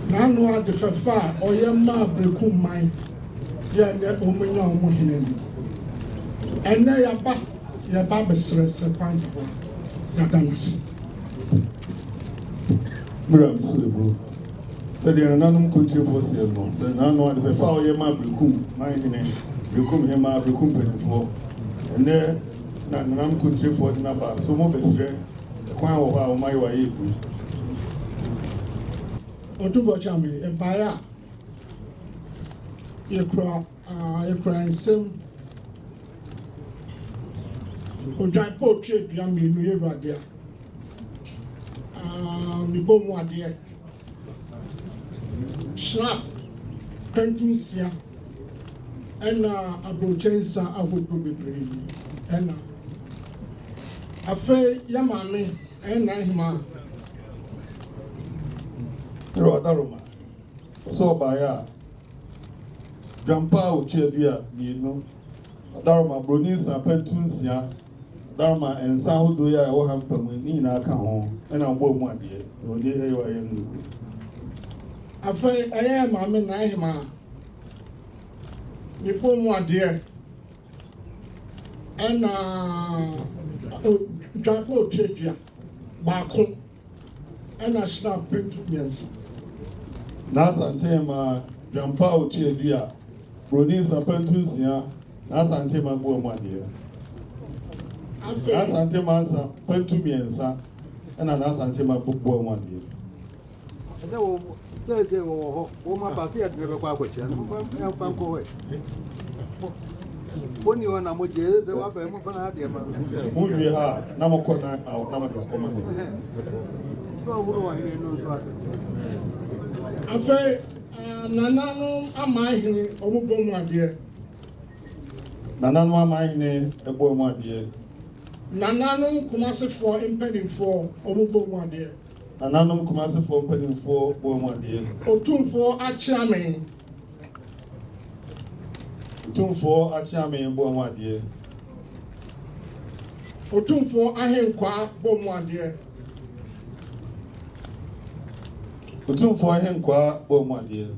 Nano at the Fafa or Yama Berekumman, Yan Omina Mohinen. And now your Babas a pint of Yadams. Bram Sulu said there are none country for sale. Said none of the Fafa Yama Berekum, my name, Berekum Yama Berekum for. And there none country for the Napa, so more best. Kwa wa my way. Otubo chami e baya ye kra nsem o dai portrait ya mi nu Ewurade mi bo mu ade snap pentunsia ena abochensa ahodo bebre ena afa ya mame ena hima Rodaroma. So by ya. Grandpa Uchebia, you know. Darma Bronis and Pentunsia, Darma and South Doya, or Hampton, in our home, and I won't want you. I say, I am a man, I am a. You put more dear. And Jaco Chepia, Baco, and I snap pentunsia. Asantehene, Grandpa Uchebia, Bronis and Pentunsia, Asantehene go one dear. Asantehene Pentumiensa, and an Asantehene book one dear. There's a woman passing at the question. When you are not much, they were very much an idea. Who we have, Namakona, our Namaka. No, who do I hear no. I say, Nanano, am I here? Omo my dear. Nanano, my name, a boy, my dear. Nanano, Kumasi for impeding for Omo my dear. Nanano, Kumasi for impeding for boy, my dear. Otum for Achame. Otum for Achame, boy, my dear. Otum for Ahenkwa, boy, my dear. Otum for Ahenkwa, boy, my dear.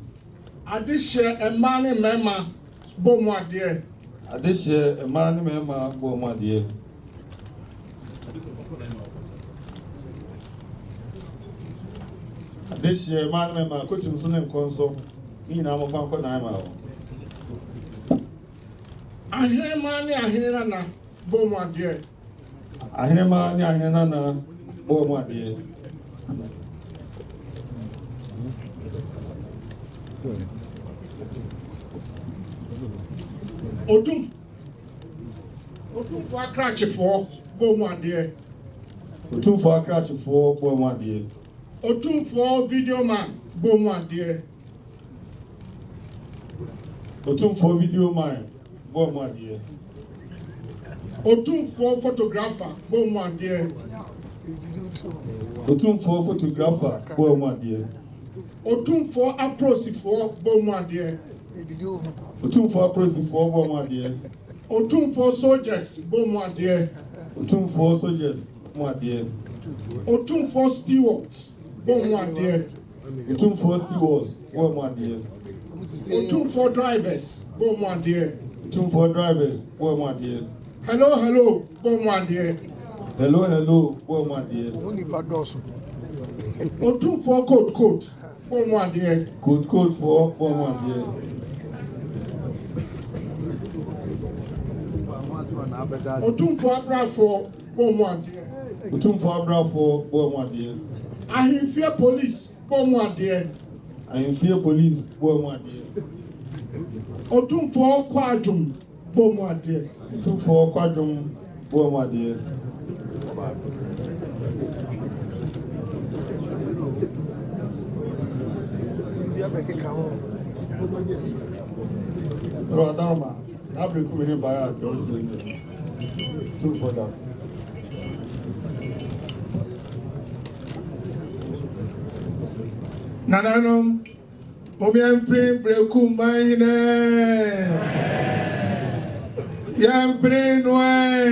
I this share a man mema, boy, my dear. I this year a man, member, boy, my dear. This year, man, member, coaching Sunan Consul, in our Fanko Naima. I hear money, I hear Nana, boy, my dear. I hear man, I hear Nana, boy, my dear. Otum for cratch for boy, my dear. Otum for cratch for boy, my dear. Otum for video man, boy, my dear. Otum for video man, boy, my dear. Otum for photographer, boy, my dear. Otum for photographer, boy, my dear. Otum for approach for boy, my dear. Otum for approach for boy, my dear. Otum for soldiers, boy, my dear. Otum for soldiers, my dear. Otum for stewards, boy, my dear. Otum for stewards, boy, my dear. Otum for drivers, boy, my dear. Otum for drivers, boy, my dear. Hello, boy, my dear. Hello, boy, my dear. Otum for coat, boy, my dear. Coat for boy, my dear. Otum for abra for boy, my dear. Otum for abra for boy, my dear. I fear police, boy, my dear. I fear police, boy, my dear. Otum for quadrum, boy, my dear. Otum for quadrum, boy, my dear. Rodarma, I'll be coming here by our doors. Two for that. Nananum, Opemsuo Berekumman, Yampre Noe,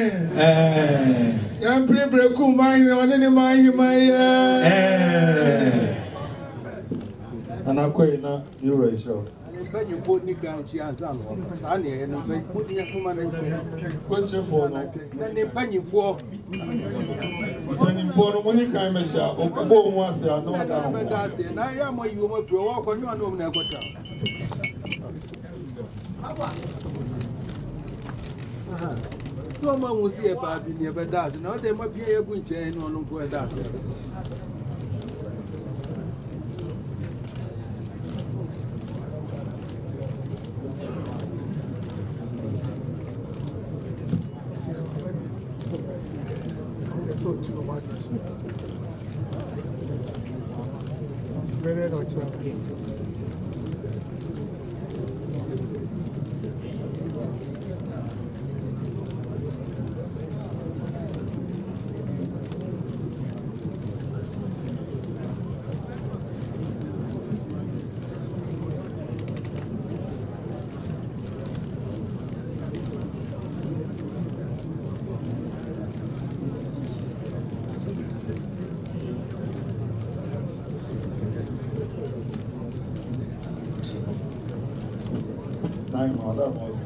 Yampre Berekumman, on any Manhyia. And I quite not you're right, sure. When you put Nick and she has done, I need to put in a woman and Question for no. then they pay you for. When you for when you can't match up, or go once, I know that. I am where you want to walk on your own. No man will see about the never does. Now there might be a good chain on that. Nine more, that was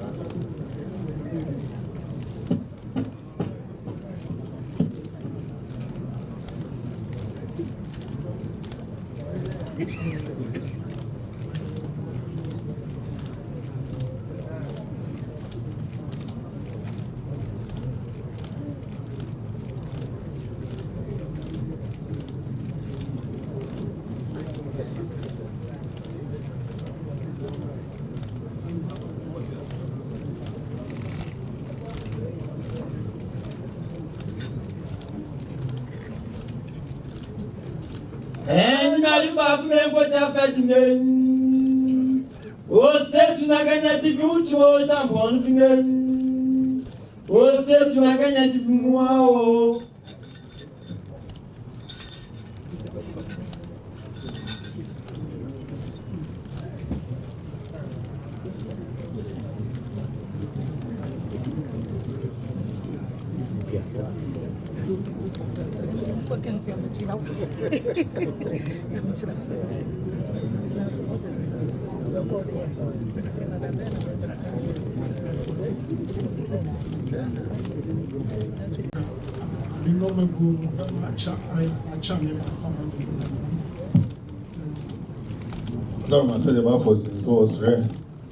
Dama said about for since was rare.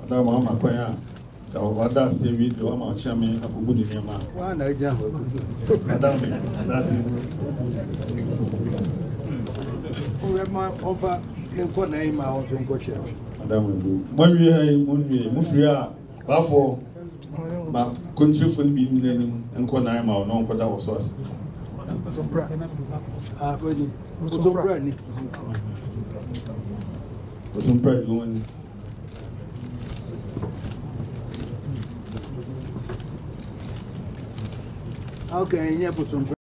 Dama, I'm a choir. What does the video? I'm a chairman of good in your mouth. One I jump. Madame, that's it. Who have my offer for name out in Coachella? Madame, when we have Mufria, Bafo, my country for being and Konama or non Koda was us. So brand. For some pride going. Okay, yeah, put some